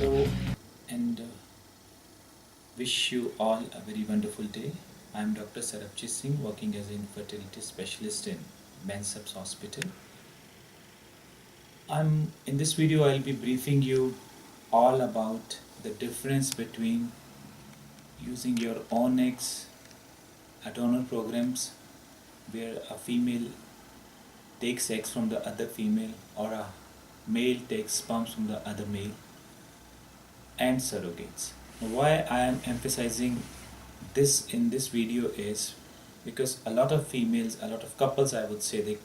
Hello and wish you all a very wonderful day. I'm Dr. Sarabjit Singh, working as an infertility specialist in Mansabs Hospital. In this video I'll be briefing you all about the difference between using your own eggs, donor programs where a female takes eggs from the other female or a male takes sperms from the other male, and surrogates. Why I am emphasizing this in this video is because a lot of females, a lot of couples, I would say, they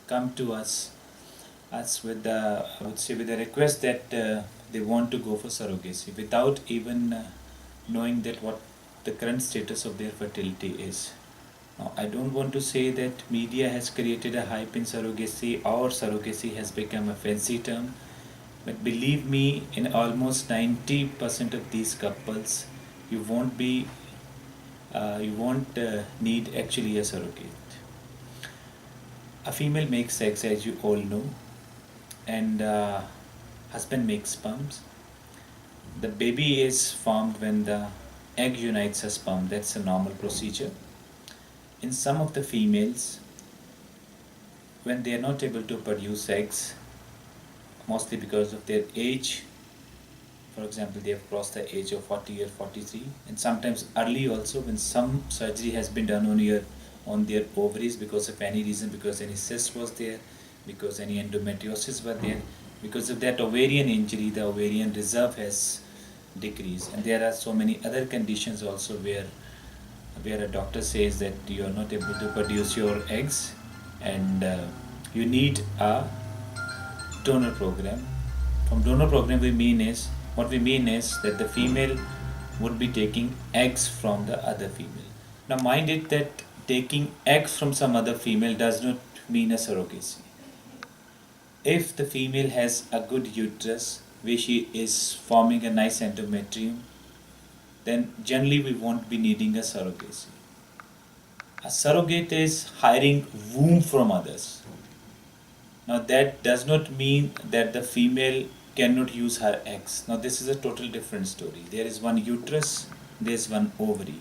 come to us with the, I would say, with a request that they want to go for surrogacy without even knowing that what the current status of their fertility is. Now, I don't want to say that media has created a hype in surrogacy or surrogacy has become a fancy term, but believe me, in almost 90% of these couples, you won't be you won't need actually a surrogate. A female makes eggs, as you all know, and husband makes sperms. The baby is formed when the egg unites a sperm. That's a normal procedure. In some of the females, when they are not able to produce eggs, mostly because of their age, for example, they have crossed the age of 40 or 43, and sometimes early also, when some surgery has been done on their ovaries because of any reason, because any cyst was there, because any endometriosis were there, because of that ovarian injury, the ovarian reserve has decreased. And there are so many other conditions also where a doctor says that you are not able to produce your eggs, and you need a donor program. From donor program, what we mean is that the female would be taking eggs from the other female. Now, mind it that taking eggs from some other female does not mean a surrogacy. If the female has a good uterus where she is forming a nice endometrium, then generally we won't be needing a surrogacy. A surrogate is hiring womb from others. Now, that does not mean that the female cannot use her eggs. Now, this is a total different story. There is one uterus, there is one ovary.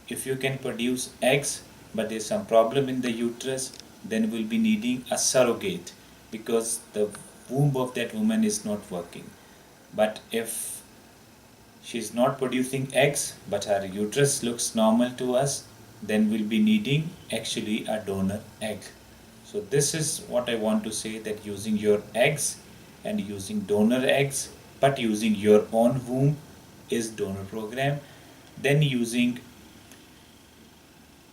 If you can produce eggs, but there is some problem in the uterus, then we'll be needing a surrogate because the womb of that woman is not working. But if she is not producing eggs, but her uterus looks normal to us, then we'll be needing actually a donor egg. So this is what I want to say, that using your eggs and using donor eggs, but using your own womb is donor program. Then using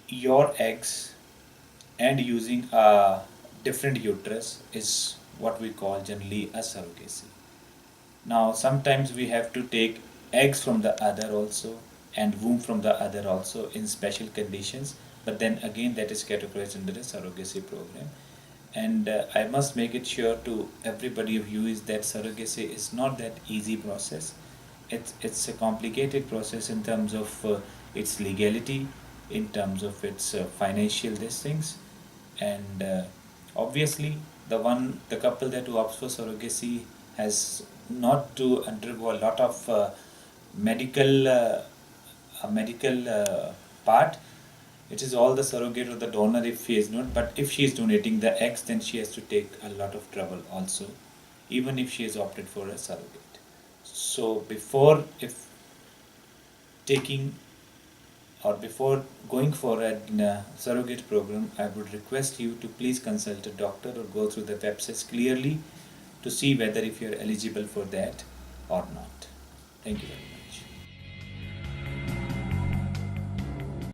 your eggs and using a different uterus is what we call generally a surrogacy. Now sometimes we have to take eggs from the other also and womb from the other also in special conditions, but then again that is categorized under a surrogacy program. And I must make it sure to everybody of you is that surrogacy is not that easy process. It's a complicated process in terms of its legality, in terms of its financial these things, and obviously the couple that opts for surrogacy has not to undergo a lot of medical part. It is all the surrogate or the donor if she is not, but if she is donating the eggs, then she has to take a lot of trouble also, even if she has opted for a surrogate. So before taking or before going for a surrogate program, I would request you to please consult a doctor or go through the websites clearly to see whether if you are eligible for that or not. Thank you very much.